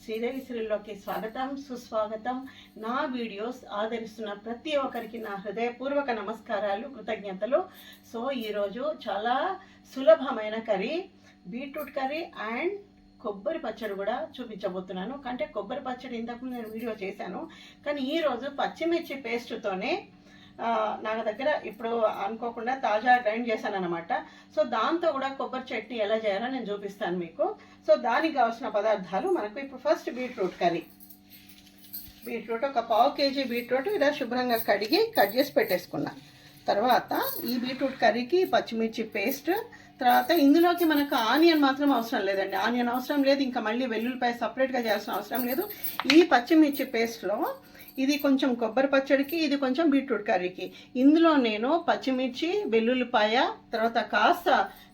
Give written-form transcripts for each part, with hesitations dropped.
శ్రీదేవి సిరిల్లోకి స్వాగతం సుస్వాగతం. నా వీడియోస్ ఆదరిస్తున్న ప్రతి ఒక్కరికి నా హృదయపూర్వక నమస్కారాలు, కృతజ్ఞతలు. సో ఈరోజు చాలా సులభమైన కర్రీ, బీట్రూట్ కర్రీ అండ్ కొబ్బరి పచ్చడి కూడా చూపించబోతున్నాను. అంటే కొబ్బరి పచ్చడి ఇంతకుముందు నేను వీడియో చేశాను, కానీ ఈరోజు పచ్చిమిర్చి పేస్ట్తోనే నా దగ్గర ఇప్పుడు అనుకోకుండా తాజా గ్రైండ్ చేశాను అనమాట. సో దాంతో కూడా కొబ్బరి చట్నీ ఎలా చేయాలో నేను చూపిస్తాను మీకు. సో దానికి కావాల్సిన పదార్థాలు మనకు ఇప్పుడు ఫస్ట్ బీట్రూట్ కర్రీ. బీట్రూట్ ఒక 1/2 kg బీట్రూట్ ఇలా శుభ్రంగా కడిగి కట్ చేసి పెట్టేసుకున్నాను. తర్వాత ఈ బీట్రూట్ కర్రీకి పచ్చిమిర్చి పేస్ట్, తర్వాత ఇందులోకి మనకు ఆనియన్ మాత్రం అవసరం లేదండి. ఆనియన్ అవసరం లేదు, ఇంకా మళ్ళీ వెల్లుల్లిపాయ సపరేట్గా చేయాల్సిన అవసరం లేదు. ఈ పచ్చిమిర్చి పేస్ట్లో ఇది కొంచెం కొబ్బరి పచ్చడికి, ఇది కొంచెం బీట్రూట్ కర్రీకి. ఇందులో నేను పచ్చిమిర్చి, వెల్లుల్లిపాయ, తర్వాత కాస్త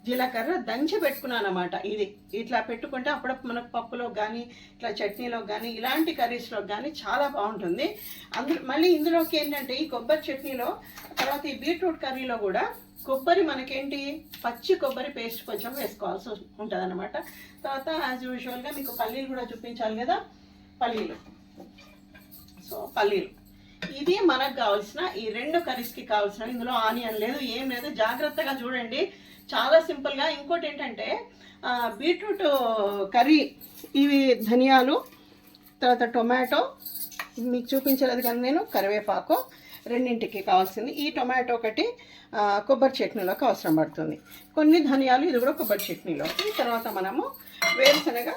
జీలకర్ర దంచి పెట్టుకున్నాను అనమాట. ఇది ఇట్లా పెట్టుకుంటే అప్పుడప్పుడు మనకు పప్పులో కానీ ఇట్లా చట్నీలో కానీ ఇలాంటి కర్రీస్లో కానీ చాలా బాగుంటుంది. మళ్ళీ ఇందులోకి ఏంటంటే ఈ కొబ్బరి చట్నీలో, తర్వాత ఈ బీట్రూట్ కర్రీలో కూడా కొబ్బరి మనకేంటి పచ్చి కొబ్బరి పేస్ట్ కొంచెం వేసుకోవాల్సి ఉంటుంది అనమాట. తర్వాత యాజ్ యూజువల్గా మీకు పల్లీలు కూడా చూపించాలి కదా, పల్లీలు. సో పల్లీలు ఇది మనకు కావాల్సిన ఈ 2 కర్రీస్కి కావాల్సిన. ఇందులో ఆనియన్ లేదు, ఏం లేదు, జాగ్రత్తగా చూడండి, చాలా సింపుల్గా. ఇంకోటి ఏంటంటే బీట్రూట్ కర్రీ, ఇవి ధనియాలు, తర్వాత టొమాటో మీకు చూపించలేదు కానీ నేను, కరివేపాకు, రెండింటికి కావాల్సింది. ఈ టొమాటో ఒకటి కొబ్బరి చట్నీలోకి అవసరం పడుతుంది, కొన్ని ధనియాలు, ఇది కూడా కొబ్బరి చట్నీలోకి. తర్వాత మనము వేరుశనగ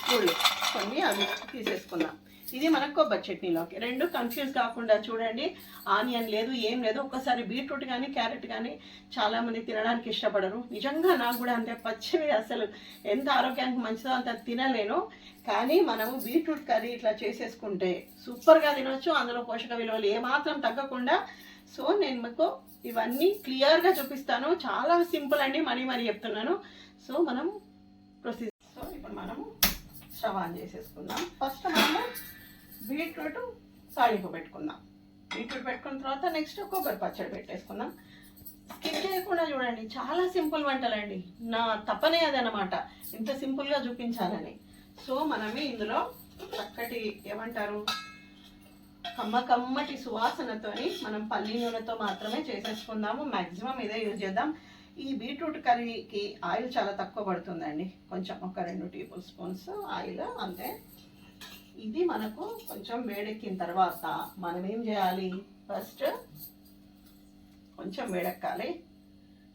గుళ్ళు కొన్ని అవి తీసేసుకుందాం. ఇది మనకు కొబ్బరి చట్నీలోకి. 2 కన్ఫ్యూజ్ కాకుండా చూడండి, ఆనియన్ లేదు, ఏం లేదు. ఒక్కసారి బీట్రూట్ కానీ క్యారెట్ కానీ చాలామంది తినడానికి ఇష్టపడరు. నిజంగా నాకు కూడా అంతే, పచ్చివి అసలు ఎంత ఆరోగ్యానికి మంచిదో అంత తినలేను. కానీ మనము బీట్రూట్ కర్రీ ఇట్లా చేసేసుకుంటే సూపర్గా తినొచ్చు, అందులో పోషక విలువలు ఏమాత్రం తగ్గకుండా. సో నేను మీకు ఇవన్నీ క్లియర్గా చూపిస్తాను. చాలా సింపుల్ అండి, మరీ చెప్తున్నాను. సో మనం ప్రొసీజర్. సో ఇప్పుడు మనము స్టవ్ ఆన్ చేసేసుకుందాం. ఫస్ట్ మనము బీట్రూట్ తాలింపు పెట్టుకుందాం. బీట్రూట్ పెట్టుకున్న తర్వాత నెక్స్ట్ కొబ్బరి పచ్చడి పెట్టేసుకుందాం. స్కిప్ చేయకుండా చూడండి, చాలా సింపుల్ వంటలండి. నా తపనే అదనమాట, ఇంత సింపుల్గా చూపించాలని. సో మనమే ఇందులో చక్కటి ఏమంటారు కమ్మటి సువాసనతోని మనం పల్లి నూనెతో మాత్రమే చేసేసుకుందాము. మ్యాక్సిమం ఇదే యూజ్ చేద్దాం. ఈ బీట్రూట్ కర్రీకి ఆయిల్ చాలా తక్కువ పడుతుందండి, కొంచెం ఒక 2 టేబుల్ స్పూన్స్ ఆయిల్ అంతే. ఇది మనకు కొంచెం వేడెక్కిన తర్వాత మనం ఏం చేయాలి, ఫస్ట్ కొంచెం వేడెక్కాలి.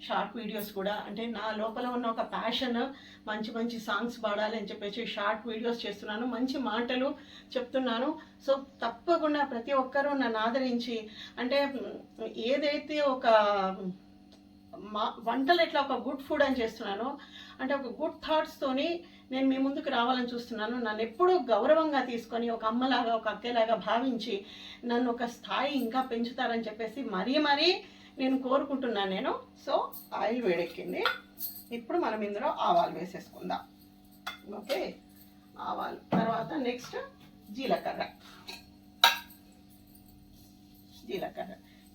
షార్ట్ వీడియోస్ కూడా, అంటే నా లోపల ఉన్న ఒక ప్యాషన్, మంచి సాంగ్స్ పాడాలి అని చెప్పేసి షార్ట్ వీడియోస్ చేస్తున్నాను, మంచి మాటలు చెప్తున్నాను. సో తప్పకుండా ప్రతి ఒక్కరూ నన్ను ఆదరించి, అంటే ఏదైతే ఒక వంటలు ఎట్లా ఒక గుడ్ ఫుడ్ అని చేస్తున్నాను, అంటే ఒక గుడ్ థాట్స్తోని నేను మీ ముందుకు రావాలని చూస్తున్నాను. నన్ను ఎప్పుడూ గౌరవంగా తీసుకొని ఒక అమ్మలాగా, ఒక అక్కలాగా భావించి నన్ను ఒక స్థాయి ఇంకా పెంచుతారని చెప్పేసి మరీ నేను కోరుకుంటున్నాను నేను. సో ఆయిల్ వేడెక్కింది. ఇప్పుడు మనం ఇందులో ఆవాలు వేసేసుకుందాం. ఓకే, ఆవాలు. తర్వాత నెక్స్ట్ జీలకర్ర.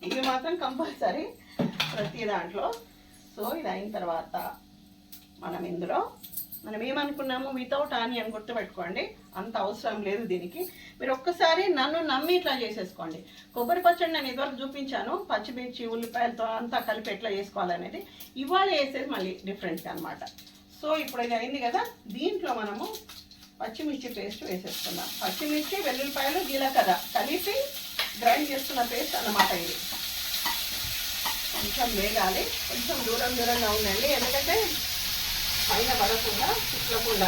ఇవి మాత్రం కంపల్సరీ ప్రతి దాంట్లో. సో ఇది అయిన తర్వాత మనం ఇందులో ఏమనుకున్నాము, వితౌట్ ఆనియన్ గుర్తుపెట్టుకోండి, అంత అవసరం లేదు దీనికి. మీరు ఒక్కసారి నన్ను నమ్మి ఇట్లా చేసేసుకోండి. కొబ్బరి పచ్చడి నేను ఇదివరకు చూపించాను, పచ్చిమిర్చి ఉల్లిపాయలతో అంతా కలిపి ఎట్లా చేసుకోవాలనేది. ఇవాళ వేసేది మళ్ళీ డిఫరెంట్గా అనమాట. సో ఇప్పుడు ఇది అయింది కదా, దీంట్లో మనము పచ్చిమిర్చి పేస్ట్ వేసేసుకుందాం. పచ్చిమిర్చి, వెల్లుల్లిపాయలు, జీలకర్ర కలిపి గ్రైండ్ చేసుకున్న పేస్ట్ అన్నమాట ఇది. కొంచెం వేగాలి, కొంచెం దూరంగా ఉండండి, ఎందుకంటే పైన పడకుండా చిట్లకుండా.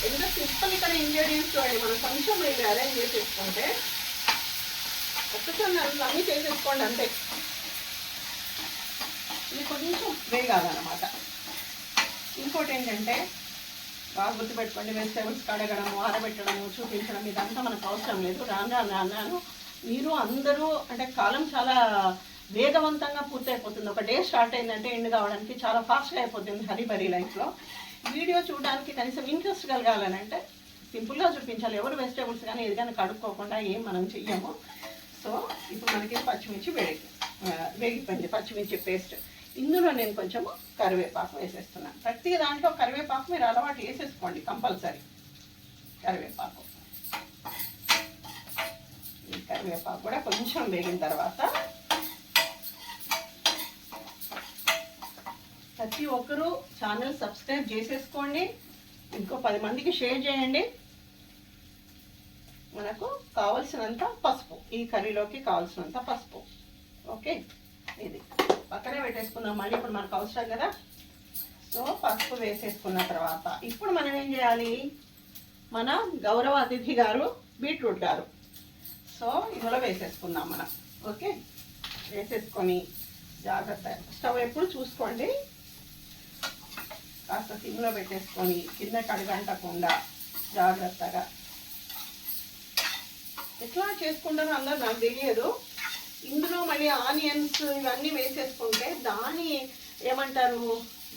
ఎంత సింపుల్ ఇక్కడ ఇంగ్రీడియంట్స్ చూడండి, మనం కొంచెం మీరు అరేంజ్ చేసేసుకుంటే ఒక్కసారి అన్నీ చేసేసుకోండి అంతే. ఇది కొంచెం వేగాలన్నమాట. ఇంకోటి ఏంటంటే బాగా గుర్తుపెట్టుకోండి, వెజిటేబుల్స్ కడగడము, ఆరబెట్టడము, చూపించడం ఇదంతా మనకు అవసరం లేదు. అన్నాను మీరు అందరూ, అంటే కాలం చాలా వేగవంతంగా పూర్తయిపోతుంది. ఒక డే స్టార్ట్ అయిందంటే ఎండ్ కావడానికి చాలా ఫాస్ట్గా అయిపోతుంది హరిబరి లైఫ్లో. వీడియో చూడడానికి కనీసం ఇంట్రెస్ట్ కలగాలనంటే సింపుల్గా చూపించాలి. ఎవరు వెజిటేబుల్స్ కానీ ఏది కానీ కడుక్కోకుండా ఏం మనం చెయ్యము. సో ఇప్పుడు మనకి పచ్చిమిర్చి వేగిపోయింది, పచ్చిమిర్చి పేస్ట్. ఇందులో నేను కొంచెము కరివేపాకు వేసేస్తున్నాను. ప్రతి దాంట్లో కరివేపాకు మీరు అలవాటు వేసేసుకోండి కంపల్సరీ. కరివేపాకు. ఈ కరివేపాకు కూడా కొంచెం వేగిన తర్వాత ప్రతి ఒక్కరూ ఛానల్ సబ్స్క్రైబ్ చేసేసుకోండి, ఇంకో 10 మందికి షేర్ చేయండి. మనకు కావలసినంత పసుపు, ఈ కర్రీలోకి కావాల్సినంత పసుపు. ఓకే, ఇది పక్కనే పెట్టేసుకుందాం, మళ్ళీ ఇప్పుడు మనకు అవసరం కదా. సో పసుపు వేసేసుకున్న తర్వాత ఇప్పుడు మనం ఏం చేయాలి, మన గౌరవ అతిథి గారు బీట్రూట్ గారు, సో ఇందులో వేసేసుకుందాం మనం. ఓకే, వేసేసుకొని జాగ్రత్త, స్టవ్ ఎప్పుడు చూసుకోండి, కాస్త సిమ్లో పెట్టేసుకొని కింద కడిగంటకుండా జాగ్రత్తగా. ఎట్లా చేసుకుంటారో అందరూ నాకు తెలియదు. ఇందులో మళ్ళీ ఆనియన్స్ ఇవన్నీ వేసేసుకుంటే దాని ఏమంటారు,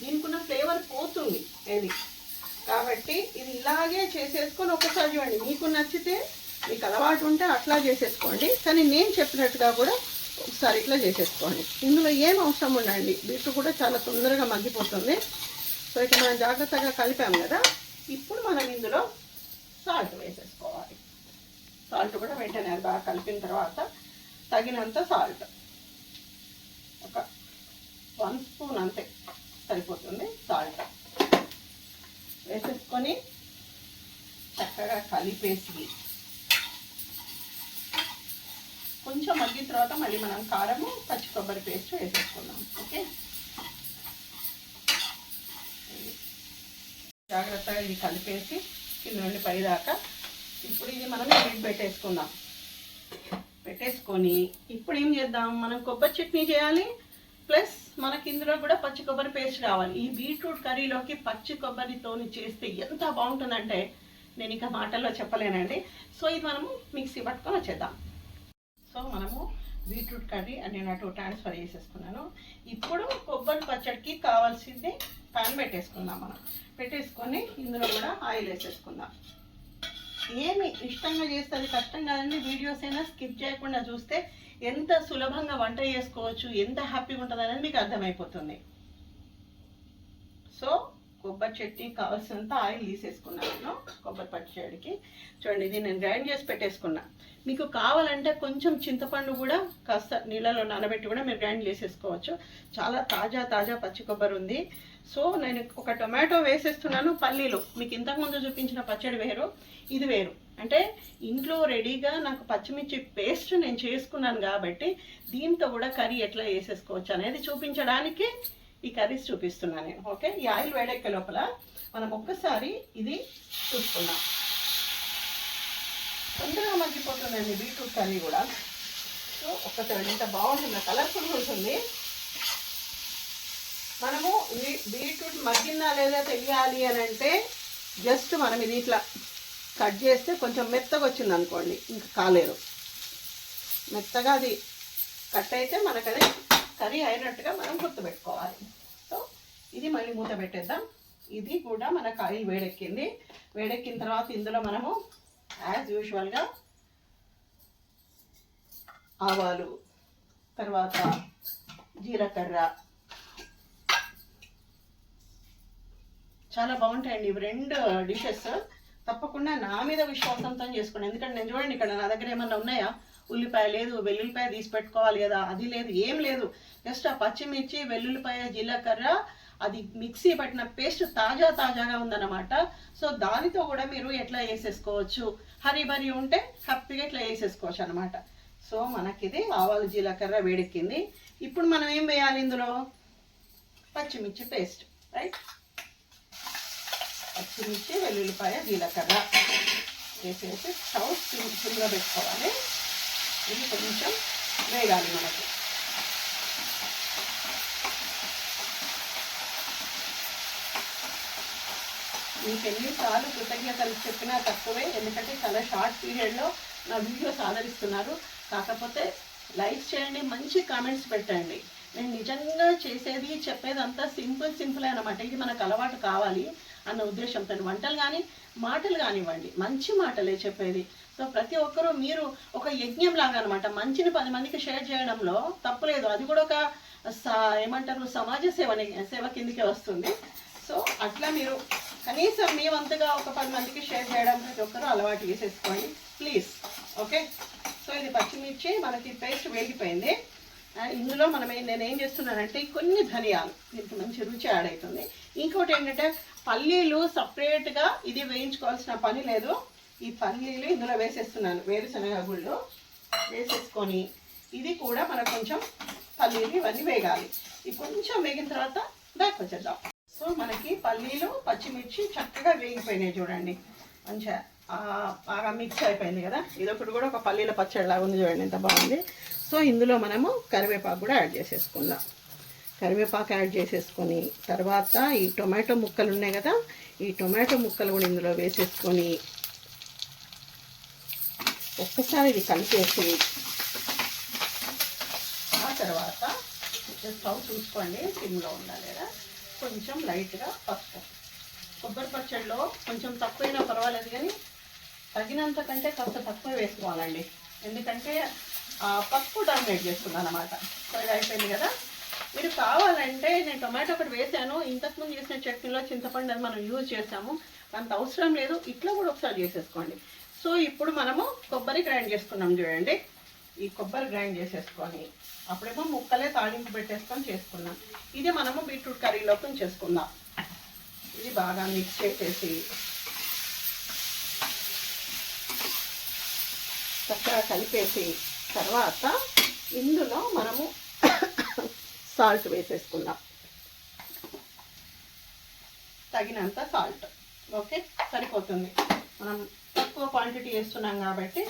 దీనికి ఉన్న ఫ్లేవర్ పోతుంది ఇది. కాబట్టి ఇది ఇలాగే చేసేసుకొని ఒకసారి చూడండి, మీకు నచ్చితే మీకు అలవాటు ఉంటే అట్లా చేసేసుకోండి, కానీ నేను చెప్పినట్టుగా కూడా ఒకసారి ఇట్లా చేసేసుకోండి. ఇందులో ఏం అవసరం ఉండండి, బీట్రూట్ కూడా చాలా తొందరగా మగ్గిపోతుంది. సో ఇక మనం జాగ్రత్తగా కలిపాము కదా, ఇప్పుడు మనం ఇందులో సాల్ట్ వేసేసుకోవాలి. సాల్ట్ కూడా వెంటనే బాగా కలిపిన తర్వాత తగినంత సాల్ట్, ఒక 1 స్పూన్ అంతే సరిపోతుంది సాల్ట్ వేసేసుకొని చక్కగా కలిపేసి కొంచెం మగ్గిన తర్వాత మళ్ళీ మనం కారము పచ్చి కొబ్బరి పేస్ట్ వేసేసుకుందాం. ఓకే, జాగ్రత్తగా ఇది కలిపేసి కింద నుండి పై దాకా. ఇప్పుడు ఇది మనం పెట్టేసుకుందాం. పెట్టేసుకొని ఇప్పుడు ఏం చేద్దాం, మనం కొబ్బరి చట్నీ చేయాలి, ప్లస్ మనకి ఇందులో కూడా పచ్చి కొబ్బరి పేస్ట్ రావాలి. ఈ బీట్రూట్ కర్రీలోకి పచ్చి కొబ్బరితోని చేస్తే ఎంత బాగుంటుందంటే నేను ఇక మాటల్లో చెప్పలేనండి. సో ఇది మనము మిక్సీ పట్టుకొని వచ్చేద్దాం. సో మనము బీట్రూట్ కర్రీ నేను అటు ట్రాన్స్ఫర్ చేసేసుకున్నాను. ఇప్పుడు కొబ్బరి పచ్చడికి కావాల్సింది ప్యాన్ పెట్టేసుకుందాం. మనం పెట్టేసుకొని ఇందులో కూడా ఆయిల్ వేసేసుకుందాం. ఏమి ఇష్టంగా చేస్తే అది కష్టం కాదండి, వీడియోస్ అయినా స్కిప్ చేయకుండా చూస్తే ఎంత సులభంగా వంట చేసుకోవచ్చు, ఎంత హ్యాపీగా ఉంటుంది అనేది మీకు అర్థమైపోతుంది. సో కొబ్బరి చట్నీ కావాల్సినంత ఆయిల్ తీసేసుకున్నాను కొబ్బరి పచ్చడికి. చూడండి, ఇది నేను గ్రైండ్ చేసి పెట్టేసుకున్నా. మీకు కావాలంటే కొంచెం చింతపండు కూడా కాస్త నీళ్ళలో నానబెట్టి కూడా మీరు గ్రైండ్ చేసేసుకోవచ్చు. చాలా తాజా పచ్చి కొబ్బరి ఉంది. సో నేను ఒక టొమాటో వేసేస్తున్నాను, పల్లీలు. మీకు ఇంతకుముందు చూపించిన పచ్చడి వేరు, ఇది వేరు. అంటే ఇంట్లో రెడీగా నాకు పచ్చిమిర్చి పేస్ట్ నేను చేసుకున్నాను కాబట్టి దీంతో కూడా కర్రీ ఎట్లా వేసేసుకోవచ్చు అనేది చూపించడానికి ఈ కర్రీస్ చూపిస్తున్నాను నేను. ఓకే, ఈ ఆయిల్ వేడెక్కే లోపల మనం ఒక్కసారి ఇది చూసుకుందాం. తొందరగా మగ్గిపోతుందండి బీట్రూట్ కర్రీ కూడా. సో ఒక్కసారి ఎంత బాగుంటుంది, కలర్ఫుల్గా ఉంటుంది. మనము బీట్రూట్ మగ్గిందా లేదా తెలియాలి అని అంటే జస్ట్ మనం ఇది ఇట్లా కట్ చేస్తే కొంచెం మెత్తగా వచ్చింది అనుకోండి, ఇంకా కాలేరు. మెత్తగా అది కట్ అయితే మనకది కర్రీ అయినట్టుగా మనం గుర్తుపెట్టుకోవాలి. సో ఇది మళ్ళీ మూత పెట్టేద్దాం. ఇది కూడా మనకు ఆయిల్ వేడెక్కింది. వేడెక్కిన తర్వాత ఇందులో మనము యాజ్ యూజువల్గా ఆవాలు, తర్వాత జీలకర్ర, చాలా బాగుంటాయండి ఇవి 2 డిషెస్. తప్పకుండా నా మీద విశ్వాసంతో చేసుకోండి. ఎందుకంటే నేను చూడండి, ఇక్కడ నా దగ్గర ఏమన్నా ఉన్నాయా, ఉల్లిపాయ లేదు, వెల్లుల్లిపాయ తీసి పెట్టుకోవాలి కదా, అది లేదు, ఏం లేదు. జస్ట్ ఆ పచ్చిమిర్చి, వెల్లుల్లిపాయ, జీలకర్ర, అది మిక్సీ పట్టిన పేస్ట్ తాజాగా ఉందన్నమాట. సో దానితో కూడా మీరు ఎట్లా వేసేసుకోవచ్చు, హరిబరి ఉంటే హ్యాపీగా ఇట్లా వేసేసుకోవచ్చు అనమాట. సో మనకిది ఆవాలు, జీలకర్ర వేడెక్కింది. ఇప్పుడు మనం ఏం వేయాలి, ఇందులో పచ్చిమిర్చి పేస్ట్, రైట్. పచ్చిమిర్చి, వెల్లుల్లిపాయ, జీలకర్ర వేసేసి స్టవ్ సిమ్లో పెట్టుకోవాలి. ఇది కొంచెం వేగాలి మనకి. మీకు ఎన్నిసార్లు కృతజ్ఞతలు చెప్పినా తక్కువే, ఎందుకంటే చాలా షార్ట్ పీరియడ్లో నా వీడియోస్ ఆదరిస్తున్నారు. కాకపోతే లైక్ చేయండి, మంచి కామెంట్స్ పెట్టండి. నేను నిజంగా చేసేది చెప్పేది అంతా సింపుల్ అనమాట. ఇది మనకు అలవాటు కావాలి అన్న ఉద్దేశంతో వంటలు కానీ మాటలు కానివ్వండి, మంచి మాటలే చెప్పేది. సో ప్రతి ఒక్కరూ మీరు ఒక యజ్ఞం లాగా అనమాట. మంచిని 10 మందికి షేర్ చేయడంలో తప్పులేదు. అది కూడా ఒక ఏమంటారు, సమాజ సేవ కిందికే వస్తుంది. సో అట్లా మీరు కనీసం మీ వంతుగా ఒక 10 మందికి షేర్ చేయడం ప్రతి ఒక్కరూ అలవాటు చేసేసుకోండి ప్లీజ్. ఓకే, సో ఇది పచ్చిమిర్చి మనకి పేస్ట్ వేగిపోయింది. ఇందులో నేను ఏం చేస్తున్నానంటే కొన్ని ధనియాలు, దీనికి మంచి రుచి యాడ్ అవుతుంది. ఇంకోటి ఏంటంటే పల్లీలు సపరేట్గా ఇది వేయించుకోవాల్సిన పని లేదు. ఈ పల్లీలు ఇందులో వేసేస్తున్నాను, వేరుశనగ గుళ్ళు వేసేసుకొని ఇది కూడా మనకు కొంచెం పల్లీలు ఇవన్నీ వేగాలి. ఇది కొంచెం వేగిన తర్వాత బ్యాక్ వచ్చేద్దాం. సో మనకి పల్లీలు పచ్చిమిర్చి చక్కగా వేగిపోయినాయి చూడండి, మంచిగా బాగా మిక్స్ అయిపోయింది కదా. ఇదొకటి కూడా ఒక పల్లీల పచ్చడిలాగా ఉంది చూడండి, ఎంత బాగుంది. సో ఇందులో మనము కరివేపాకు కూడా యాడ్ చేసేసుకుందాం. కరివేపాకు యాడ్ చేసేసుకొని తర్వాత ఈ టొమాటో ముక్కలు ఉన్నాయి కదా, ఈ టొమాటో ముక్కలు కూడా ఇందులో వేసేసుకొని ఒక్కసారి ఇది కలిపేసి ఆ తర్వాత స్టవ్ చూసుకోండి సిమ్లో ఉండాలి కదా. కొంచెం లైట్గా పసుపు, కొబ్బరి పచ్చడిలో కొంచెం తక్కువైనా పర్వాలేదు కానీ తగినంత కంటే కాస్త తక్కువ వేసుకోవాలండి, ఎందుకంటే పసుపు డామినేట్ చేస్తున్నాను అనమాట. సో ఇది అయిపోయింది కదా. మీరు కావాలంటే నేను టొమాటో ఒకటి వేసాను, ఇంతకుముందు చేసిన చట్నీలో చింతపండు అది మనం యూజ్ చేసాము, అంత అవసరం లేదు. ఇట్లా కూడా ఒకసారి చేసేసుకోండి. సో ఇప్పుడు మనము కొబ్బరి గ్రైండ్ చేసుకున్నాం చూడండి, ఈ కొబ్బరి గ్రైండ్ చేసేసుకొని అప్పుడేమో ముక్కలే తాలింపు పెట్టేసుకొని చేసుకున్నాం. ఇది మనము బీట్రూట్ కర్రీలోకి చేసుకుందాం. ఇది బాగా మిక్స్ చేసేసి చక్కగా కలిపేసి తర్వాత ఇందులో మనము సాల్ట్ వేసేసుకుందాం, తగినంత సాల్ట్. ఓకే, సరిపోతుంది. మనం తక్కువ క్వాంటిటీ వేస్తున్నాం కాబట్టి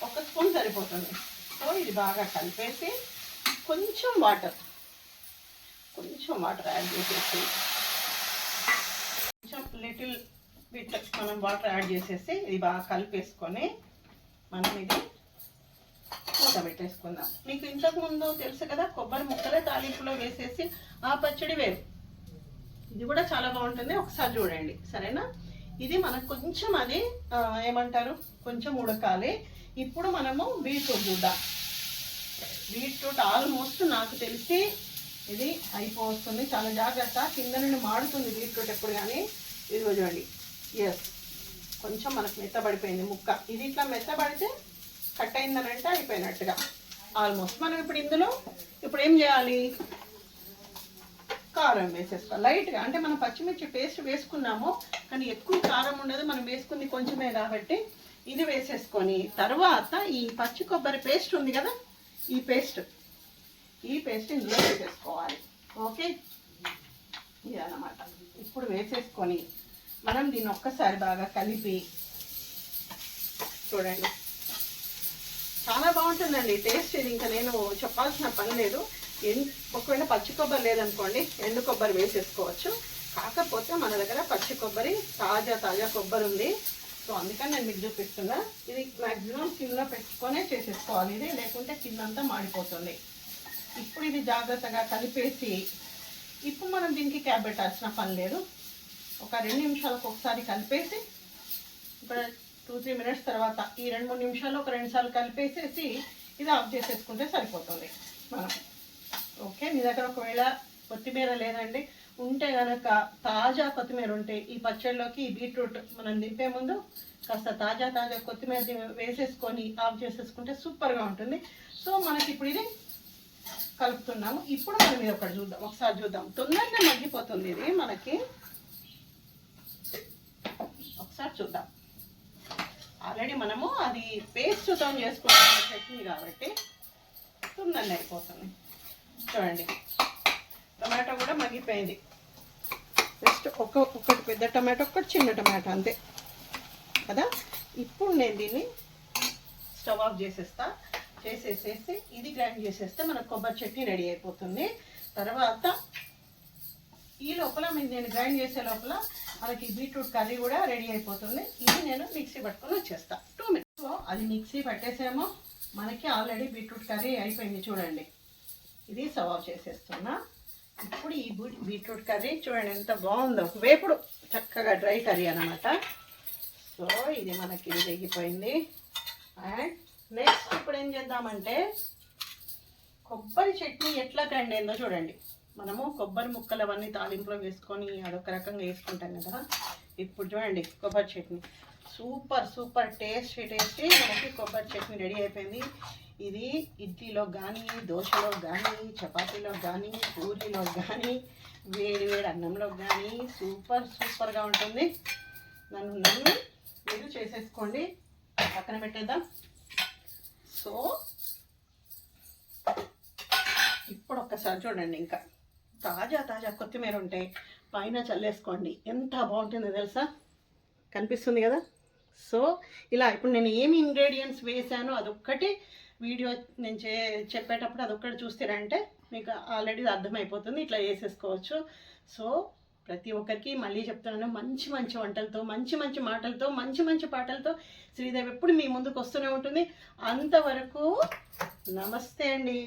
1 స్పూన్ సరిపోతుంది. సో ఇది బాగా కలిపేసి కొంచెం వాటర్ యాడ్ చేసేసి కొంచెం లిటిల్ బిట్ మనం వాటర్ యాడ్ చేసేసి ఇది బాగా కలిపేసుకొని మనం ఇది మూత పెట్టేసుకుందాం. మీకు ఇంతకుముందు తెలుసు కదా, కొబ్బరి ముక్కలే తాలింపులో వేసేసి ఆ పచ్చడి వేరు, ఇది కూడా చాలా బాగుంటుంది. ఒకసారి చూడండి సరేనా. ఇది మనకు కొంచెం అది ఏమంటారు కొంచెం ఉడకాలి. ఇప్పుడు మనము బీట్రూట్ చూద్దాం. బీట్రూట్ ఆల్మోస్ట్ నాకు తెలిసి ఇది అయిపోతుంది. చాలా జాగ్రత్త, కింద నుండి మాడుతుంది బీట్రూట్ ఎప్పుడు కానీ. ఇది చూడండి, ఎస్ కొంచెం మనకు మెత్తబడిపోయింది ముక్క. ఇది ఇట్లా మెత్తబడితే కట్ అయిందనంటే అయిపోయినట్టుగా ఆల్మోస్ట్. మనం ఇందులో ఏం చేయాలి, కారం వేసేసుకోవాలి లైట్గా. అంటే మనం పచ్చిమిర్చి పేస్ట్ వేసుకున్నాము కానీ ఎక్కువ కారం ఉండదు, మనం వేసుకుంది కొంచెమే కాబట్టి ఇది వేసేసుకొని తర్వాత ఈ పచ్చి కొబ్బరి పేస్ట్ ఉంది కదా, ఈ పేస్ట్ ఇందులో వేసేసుకోవాలి. ఓకే, ఇది అన్నమాట. ఇప్పుడు వేసేసుకొని మనం దీన్ని ఒక్కసారి బాగా కలిపి చూడండి, చాలా బాగుంటుందండి టేస్ట్. ఇది ఇంకా నేను చెప్పాల్సిన పని లేదు. ఒకవేళ పచ్చి కొబ్బరి లేదనుకోండి ఎండు కొబ్బరి వేసేసుకోవచ్చు. కాకపోతే మన దగ్గర పచ్చి కొబ్బరి తాజా కొబ్బరి ఉంది, సో అందుకని నేను మీకు చూపిస్తున్నా. ఇది మ్యాక్సిమం సిమ్లో పెట్టుకొనే చేసేసుకోవాలి ఇది, లేకుంటే కిందంతా మాడిపోతుంది. ఇప్పుడు ఇది జాగ్రత్తగా కలిపేసి ఇప్పుడు మనం దీనికి క్యాప్ పెట్టాల్సిన పని లేదు. ఒక 2 నిమిషాలకు ఒకసారి కలిపేసి ఇప్పుడు 2-3 మినిట్స్ తర్వాత ఈ 2-3 నిమిషాలు ఒక 2 సార్లు కలిపేసేసి ఇది ఆఫ్ చేసేసుకుంటే సరిపోతుంది మనం. ఓకే, మీ దగ్గర ఒకవేళ కొత్తిమీర లేదండి, ఉంటే కనుక తాజా కొత్తిమీర ఉంటే ఈ పచ్చడిలోకి ఈ బీట్రూట్ మనం దింపే ముందు కాస్త తాజా కొత్తిమీర వేసేసుకొని ఆఫ్ చేసేసుకుంటే సూపర్గా ఉంటుంది. సో మనకి ఇప్పుడు ఇది కలుపుతున్నాము. ఇప్పుడు మనం ఇది ఒకసారి చూద్దాం. తొందరగా మగ్గిపోతుంది ఇది మనకి, ఒకసారి చూద్దాం. ఆల్రెడీ మనము అది పేస్ట్తో చేసుకుంటున్న చట్నీ కాబట్టి తొందరగా అయిపోతుంది. చూడండి, టమాటో కూడా మగ్గిపోయింది. జస్ట్ ఒకటి పెద్ద టమాటో, ఒకటి చిన్న టమాటో అంతే కదా. ఇప్పుడు నేను దీన్ని స్టవ్ ఆఫ్ చేసేసేసి ఇది గ్రైండ్ చేసేస్తే మనకు కొబ్బరి చట్నీ రెడీ అయిపోతుంది. తర్వాత ఈ లోపల నేను గ్రైండ్ చేసే లోపల మనకి బీట్రూట్ కర్రీ కూడా రెడీ అయిపోతుంది. ఇది నేను మిక్సీ పట్టుకొని వచ్చేస్తా 2 మినిట్స్లో. అది మిక్సీ పట్టేసేమో మనకి ఆల్రెడీ బీట్రూట్ కర్రీ అయిపోయింది చూడండి. ఇది సర్వ్ ఆఫ్ చేసేస్తున్నా. ఇప్పుడు ఈ బీట్రూట్ కర్రీ చూడండి ఎంత బాగుందో, వేపుడు చక్కగా డ్రై కర్రీ అన్నమాట. సో ఇది మనకి వేగిపోయింది. అండ్ నెక్స్ట్ ఇప్పుడు ఏం చేద్దామంటే కొబ్బరి చట్నీ ఎట్లా గ్రైండ్ అయిందో చూడండి. మనము కొబ్బరి ముక్కలు అవన్నీ తాలింపులో వేసుకొని అదొక రకంగా వేసుకుంటాం కదా, ఇప్పుడు చూడండి కొబ్బరి చట్నీ సూపర్ సూపర్ టేస్టీ మనకి కొబ్బరి చట్నీ రెడీ అయిపోయింది. ఇది ఇడ్లీలో కానీ, దోశలో కానీ, చపాతీలో కానీ, పూరీలో కానీ, వేడి వేడి అన్నంలో కానీ సూపర్గా ఉంటుంది. నన్ను మీరు చేసేసుకోండి. పక్కన పెట్టేద్దాం. సో ఇప్పుడు ఒక్కసారి చూడండి, ఇంకా తాజా కొత్తిమీర ఉంటే పైన చల్లేసుకోండి. ఎంత బాగుంటుందో తెలుసా? కనిపిస్తుంది కదా? సో ఇలా ఇప్పుడు నేను ఏమి ఇంగ్రీడియంట్స్ వేసానో అదొక్కటి వీడియో నేను చెప్పేటప్పుడు అదొక్కటి చూస్తారంటే మీకు ఆల్రెడీ అర్థమైపోతుంది. ఇట్లా వేసేసుకోవచ్చు. సో ప్రతి ఒక్కరికి మళ్ళీ చెప్తున్నాను, మంచి వంటలతో, మంచి మాటలతో, మంచి పాటలతో శ్రీదేవి ఎప్పుడు మీ ముందుకు వస్తూనే ఉంటుంది. అంతవరకు నమస్తే అండి.